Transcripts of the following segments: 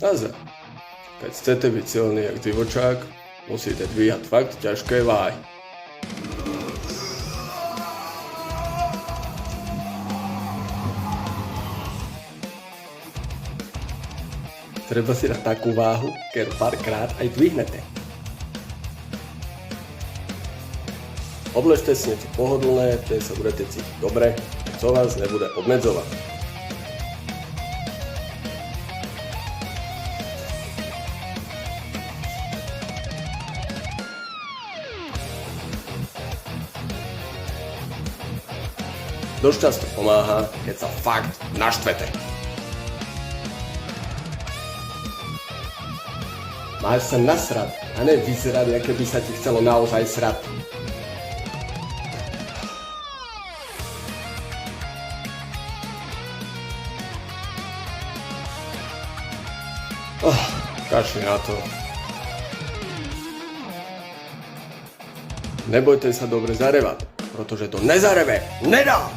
Naozaj. Keď chcete byť silný jak divočák, musíte dvíhať fakt ťažké váhy. Treba si dať takú váhu, keď párkrát aj dvihnete. Obležte si niečo pohodlné, kde sa budete cítiť dobre, čo vás nebude obmedzovať. Dosť často pomáha, keď sa fakt naštvete. Máš sa nasrať a ne vyzerať, aké by sa ti chcelo naozaj srať. Kašli na to. Nebojte sa dobre zarevať, pretože to nezareve nedá!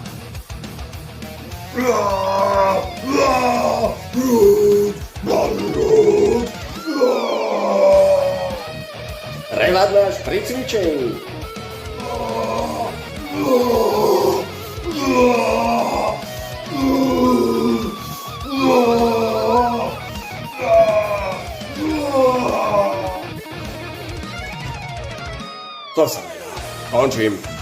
Revať máš pri cvičení. To sa nedá. Končím.